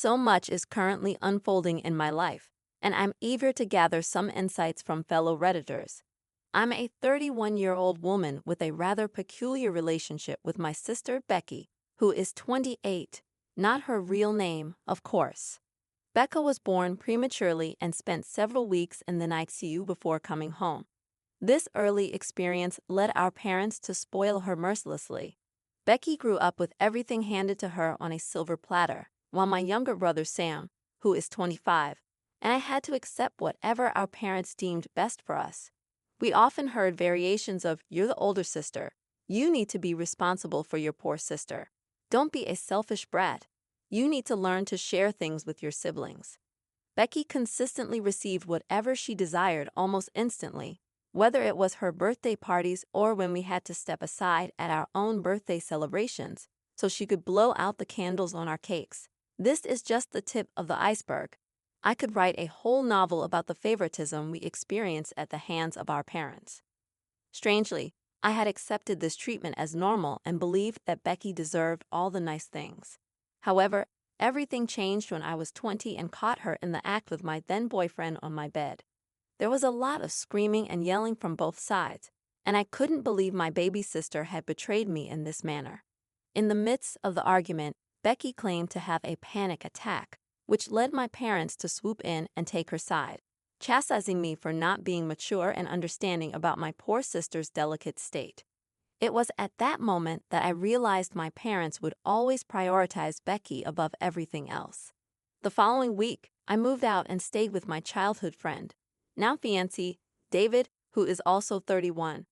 So much is currently unfolding in my life, and I'm eager to gather some insights from fellow Redditors. I'm a 31-year-old woman with a rather peculiar relationship with my sister Becky, who is 28, not her real name, of course. Becca was born prematurely and spent several weeks in the ICU before coming home. This early experience led our parents to spoil her mercilessly. Becky grew up with everything handed to her on a silver platter, while my younger brother Sam, who is 25, and I had to accept whatever our parents deemed best for us. We often heard variations of, "You're the older sister. You need to be responsible for your poor sister. Don't be a selfish brat. You need to learn to share things with your siblings." Becky consistently received whatever she desired almost instantly, whether it was her birthday parties or when we had to step aside at our own birthday celebrations so she could blow out the candles on our cakes. This is just the tip of the iceberg. I could write a whole novel about the favoritism we experienced at the hands of our parents. Strangely, I had accepted this treatment as normal and believed that Becky deserved all the nice things. However, everything changed when I was 20 and caught her in the act with my then-boyfriend on my bed. There was a lot of screaming and yelling from both sides, and I couldn't believe my baby sister had betrayed me in this manner. In the midst of the argument, Becky claimed to have a panic attack, which led my parents to swoop in and take her side, chastising me for not being mature and understanding about my poor sister's delicate state. It was at that moment that I realized my parents would always prioritize Becky above everything else. The following week, I moved out and stayed with my childhood friend, now fiancé, David, who is also 31.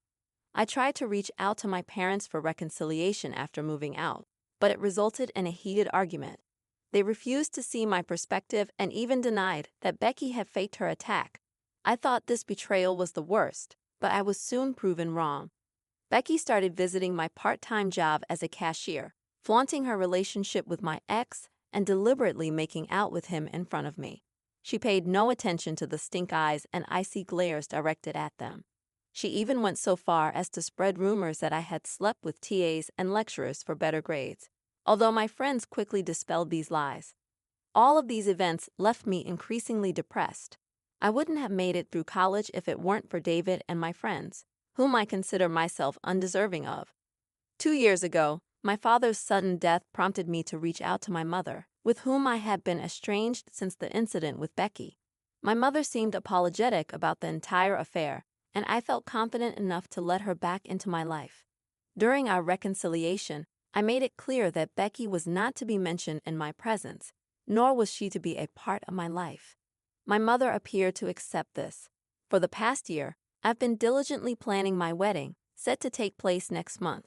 I tried to reach out to my parents for reconciliation after moving out, but it resulted in a heated argument. They refused to see my perspective and even denied that Becky had faked her attack. I thought this betrayal was the worst, but I was soon proven wrong. Becky started visiting my part-time job as a cashier, flaunting her relationship with my ex and deliberately making out with him in front of me. She paid no attention to the stink eyes and icy glares directed at them. She even went so far as to spread rumors that I had slept with TAs and lecturers for better grades, although my friends quickly dispelled these lies. All of these events left me increasingly depressed. I wouldn't have made it through college if it weren't for David and my friends, whom I consider myself undeserving of. 2 years ago, my father's sudden death prompted me to reach out to my mother, with whom I had been estranged since the incident with Becky. My mother seemed apologetic about the entire affair, and I felt confident enough to let her back into my life. During our reconciliation, I made it clear that Becky was not to be mentioned in my presence, nor was she to be a part of my life. My mother appeared to accept this. For the past year, I've been diligently planning my wedding, set to take place next month.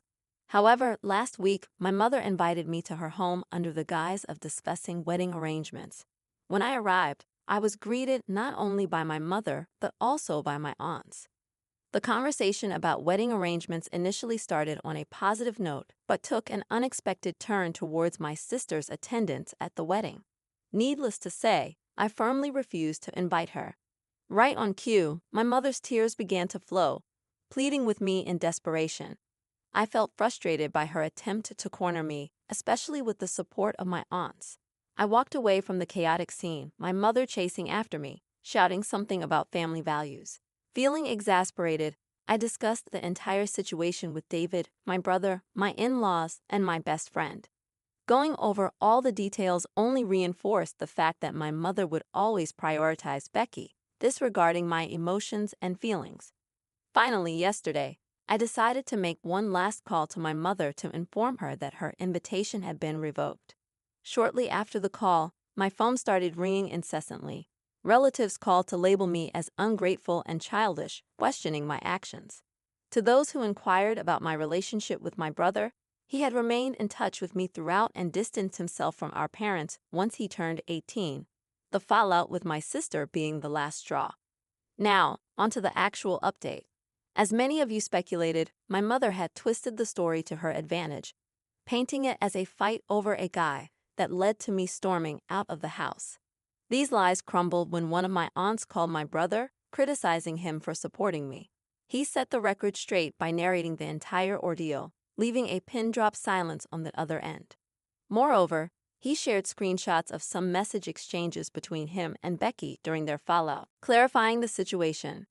However, last week, my mother invited me to her home under the guise of discussing wedding arrangements. When I arrived, I was greeted not only by my mother, but also by my aunts. The conversation about wedding arrangements initially started on a positive note, but took an unexpected turn towards my sister's attendance at the wedding. Needless to say, I firmly refused to invite her. Right on cue, my mother's tears began to flow, pleading with me in desperation. I felt frustrated by her attempt to corner me, especially with the support of my aunts. I walked away from the chaotic scene, my mother chasing after me, shouting something about family values. Feeling exasperated, I discussed the entire situation with David, my brother, my in-laws, and my best friend. Going over all the details only reinforced the fact that my mother would always prioritize Becky, disregarding my emotions and feelings. Finally, yesterday, I decided to make one last call to my mother to inform her that her invitation had been revoked. Shortly after the call, my phone started ringing incessantly. Relatives called to label me as ungrateful and childish, questioning my actions. To those who inquired about my relationship with my brother, he had remained in touch with me throughout and distanced himself from our parents once he turned 18, the fallout with my sister being the last straw. Now, onto the actual update. As many of you speculated, my mother had twisted the story to her advantage, painting it as a fight over a guy that led to me storming out of the house. These lies crumbled when one of my aunts called my brother, criticizing him for supporting me. He set the record straight by narrating the entire ordeal, leaving a pin-drop silence on the other end. Moreover, He shared screenshots of some message exchanges between him and Becky during their fallout, clarifying the situation.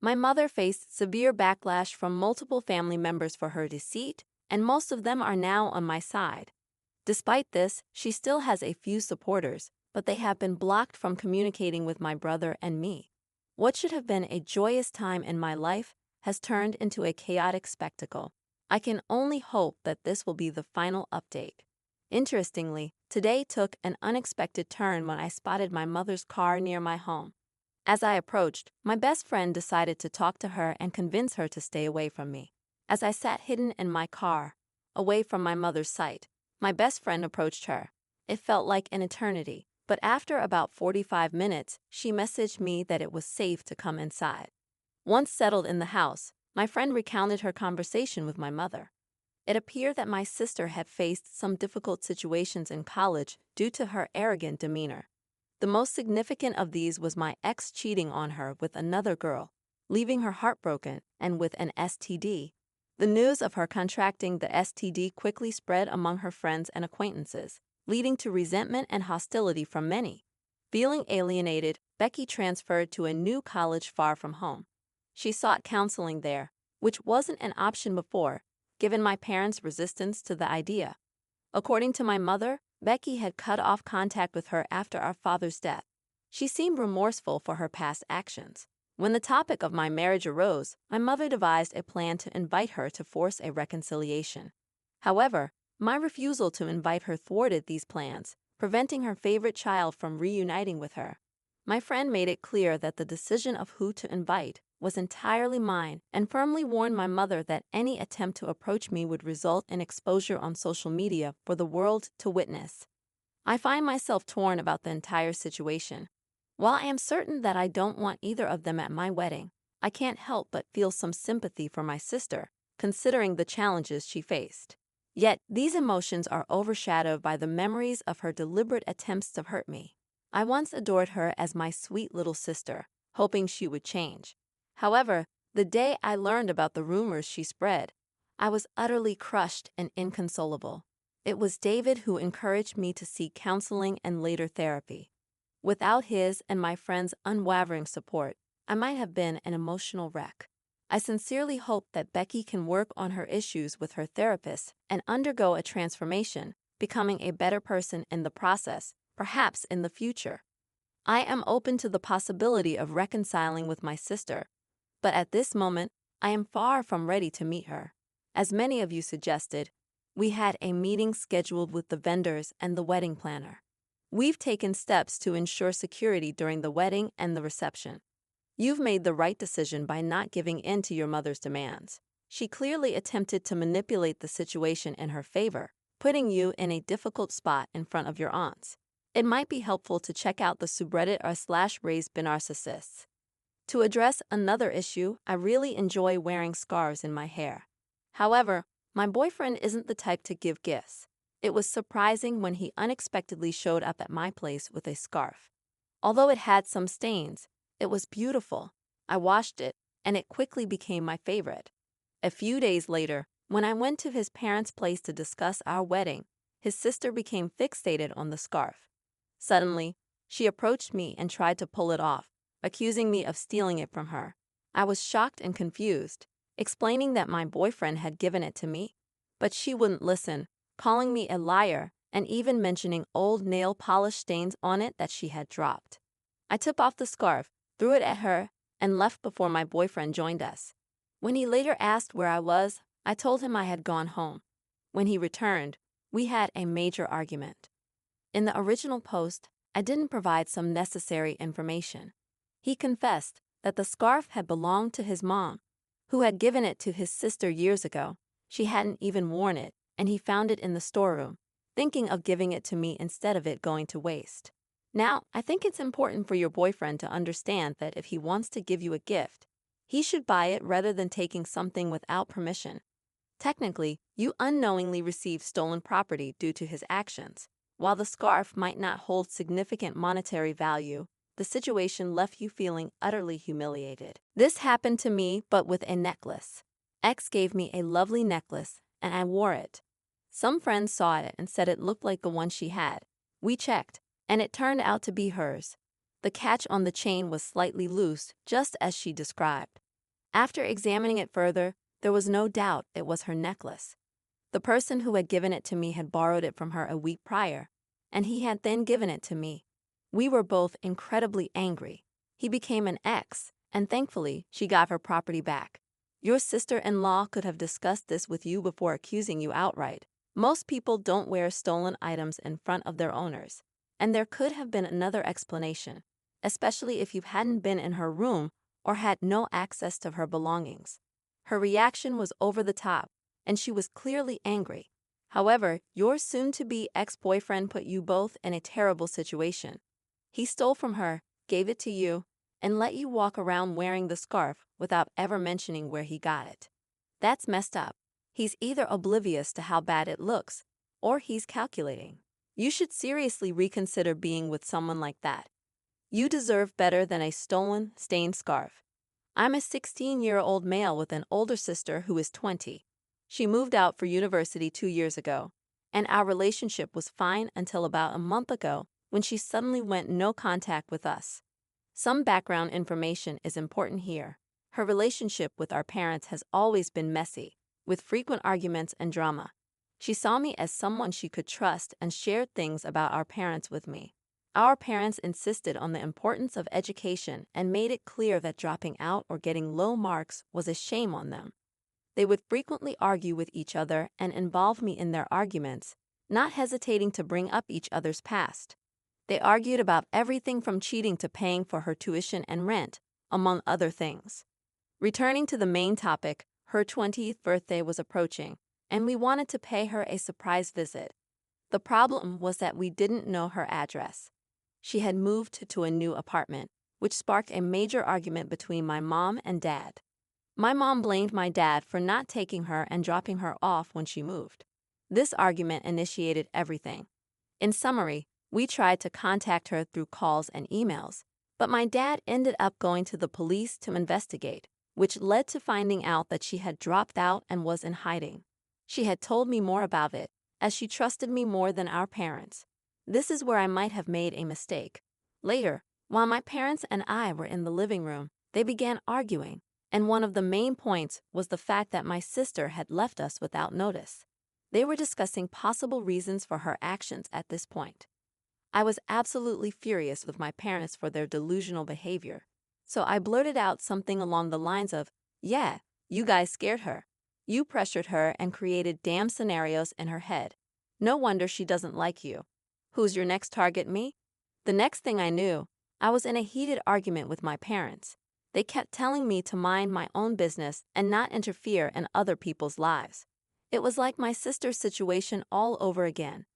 My mother faced severe backlash from multiple family members for her deceit, and most of them are now on my side. Despite this, she still has a few supporters, but they have been blocked from communicating with my brother and me. What should have been a joyous time in my life has turned into a chaotic spectacle. I can only hope that this will be the final update. Interestingly, today took an unexpected turn when I spotted my mother's car near my home. As I approached, my best friend decided to talk to her and convince her to stay away from me. As I sat hidden in my car, away from my mother's sight, my best friend approached her. It felt like an eternity, but after about 45 minutes, she messaged me that it was safe to come inside. Once settled in the house, my friend recounted her conversation with my mother. It appeared that my sister had faced some difficult situations in college due to her arrogant demeanor. The most significant of these was my ex cheating on her with another girl, leaving her heartbroken and with an STD. The news of her contracting the STD quickly spread among her friends and acquaintances, leading to resentment and hostility from many. Feeling alienated, Becky transferred to a new college far from home. She sought counseling there, which wasn't an option before, given my parents' resistance to the idea. According to my mother, Becky had cut off contact with her after our father's death. She seemed remorseful for her past actions. When the topic of my marriage arose, my mother devised a plan to invite her to force a reconciliation. However, my refusal to invite her thwarted these plans, preventing her favorite child from reuniting with her. My friend made it clear that the decision of who to invite was entirely mine and firmly warned my mother that any attempt to approach me would result in exposure on social media for the world to witness. I find myself torn about the entire situation. While I am certain that I don't want either of them at my wedding, I can't help but feel some sympathy for my sister, considering the challenges she faced. Yet, these emotions are overshadowed by the memories of her deliberate attempts to hurt me. I once adored her as my sweet little sister, hoping she would change. However, the day I learned about the rumors she spread, I was utterly crushed and inconsolable. It was David who encouraged me to seek counseling and later therapy. Without his and my friends' unwavering support, I might have been an emotional wreck. I sincerely hope that Becky can work on her issues with her therapist and undergo a transformation, becoming a better person in the process, perhaps in the future. I am open to the possibility of reconciling with my sister, but at this moment, I am far from ready to meet her. As many of you suggested, we had a meeting scheduled with the vendors and the wedding planner. We've taken steps to ensure security during the wedding and the reception. You've made the right decision by not giving in to your mother's demands. She clearly attempted to manipulate the situation in her favor, putting you in a difficult spot in front of your aunts. It might be helpful to check out the subreddit r/raised_narcissists. To address another issue, I really enjoy wearing scarves in my hair. However, my boyfriend isn't the type to give gifts. It was surprising when he unexpectedly showed up at my place with a scarf. Although it had some stains, it was beautiful. I washed it, and it quickly became my favorite. A few days later, when I went to his parents' place to discuss our wedding, his sister became fixated on the scarf. Suddenly, she approached me and tried to pull it off, accusing me of stealing it from her. I was shocked and confused, explaining that my boyfriend had given it to me, but she wouldn't listen, calling me a liar and even mentioning old nail polish stains on it that she had dropped. I took off the scarf, threw it at her, and left before my boyfriend joined us. When he later asked where I was, I told him I had gone home. When he returned, we had a major argument. In the original post, I didn't provide some necessary information. He confessed that the scarf had belonged to his mom, who had given it to his sister years ago. She hadn't even worn it, and he found it in the storeroom, thinking of giving it to me instead of it going to waste. Now, I think it's important for your boyfriend to understand that if he wants to give you a gift, he should buy it rather than taking something without permission. Technically, you unknowingly received stolen property due to his actions. While the scarf might not hold significant monetary value, the situation left you feeling utterly humiliated. This happened to me, but with a necklace. X gave me a lovely necklace, and I wore it. Some friends saw it and said it looked like the one she had, We checked, and it turned out to be hers. The catch on the chain was slightly loose, just as she described. After examining it further, there was no doubt it was her necklace. The person who had given it to me had borrowed it from her a week prior, and he had then given it to me. We were both incredibly angry. He became an ex, and thankfully, she got her property back. Your sister-in-law could have discussed this with you before accusing you outright. Most people don't wear stolen items in front of their owners, and there could have been another explanation, especially if you hadn't been in her room or had no access to her belongings. Her reaction was over the top, and she was clearly angry. However, your soon-to-be ex-boyfriend put you both in a terrible situation. He stole from her, gave it to you, and let you walk around wearing the scarf without ever mentioning where he got it. That's messed up. He's either oblivious to how bad it looks, or he's calculating. You should seriously reconsider being with someone like that. You deserve better than a stolen, stained scarf. I'm a 16-year-old male with an older sister who is 20. She moved out for university 2 years ago, and our relationship was fine until about a month ago when she suddenly went no contact with us. Some background information is important here. Her relationship with our parents has always been messy, with frequent arguments and drama. She saw me as someone she could trust and shared things about our parents with me. Our parents insisted on the importance of education and made it clear that dropping out or getting low marks was a shame on them. They would frequently argue with each other and involve me in their arguments, not hesitating to bring up each other's past. They argued about everything from cheating to paying for her tuition and rent, among other things. Returning to the main topic, her 20th birthday was approaching, and we wanted to pay her a surprise visit. The problem was that we didn't know her address. She had moved to a new apartment, which sparked a major argument between my mom and dad. My mom blamed my dad for not taking her and dropping her off when she moved. This argument initiated everything. In summary, we tried to contact her through calls and emails, but my dad ended up going to the police to investigate, which led to finding out that she had dropped out and was in hiding. She had told me more about it, as she trusted me more than our parents. This is where I might have made a mistake. Later, while my parents and I were in the living room, they began arguing, and one of the main points was the fact that my sister had left us without notice. They were discussing possible reasons for her actions at this point. I was absolutely furious with my parents for their delusional behavior, so I blurted out something along the lines of, "Yeah, you guys scared her. You pressured her and created damn scenarios in her head. No wonder she doesn't like you. Who's your next target, me?" The next thing I knew, I was in a heated argument with my parents. They kept telling me to mind my own business and not interfere in other people's lives. It was like my sister's situation all over again.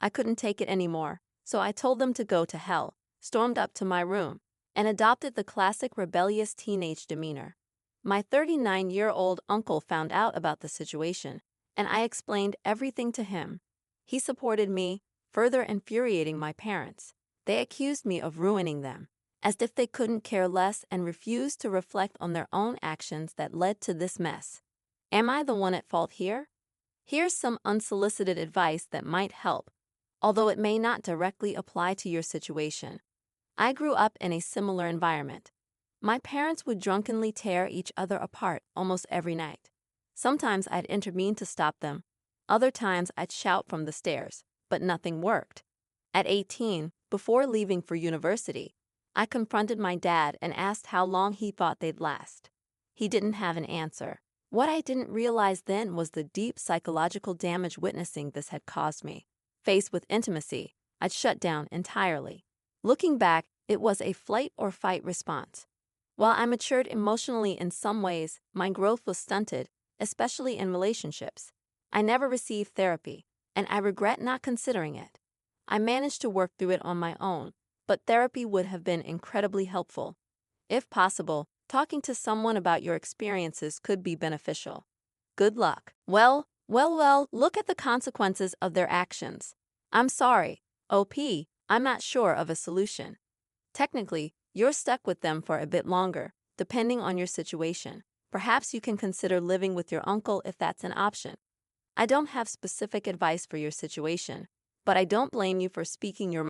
I couldn't take it anymore, so I told them to go to hell, stormed up to my room, and adopted the classic rebellious teenage demeanor. My 39-year-old uncle found out about the situation, and I explained everything to him. He supported me, further infuriating my parents. They accused me of ruining them, as if they couldn't care less, and refused to reflect on their own actions that led to this mess. Am I the one at fault here? Here's some unsolicited advice that might help, although it may not directly apply to your situation. I grew up in a similar environment. My parents would drunkenly tear each other apart almost every night. Sometimes I'd intervene to stop them. Other times I'd shout from the stairs, but nothing worked. At 18, before leaving for university, I confronted my dad and asked how long he thought they'd last. He didn't have an answer. What I didn't realize then was the deep psychological damage witnessing this had caused me. Faced with intimacy, I'd shut down entirely. Looking back, it was a flight or fight response. While I matured emotionally in some ways, my growth was stunted, especially in relationships. I never received therapy, and I regret not considering it. I managed to work through it on my own, but therapy would have been incredibly helpful. If possible, talking to someone about your experiences could be beneficial. Good luck. Well, look at the consequences of their actions. I'm sorry, OP, I'm not sure of a solution. Technically, you're stuck with them for a bit longer, depending on your situation. Perhaps you can consider living with your uncle if that's an option. I don't have specific advice for your situation, but I don't blame you for speaking your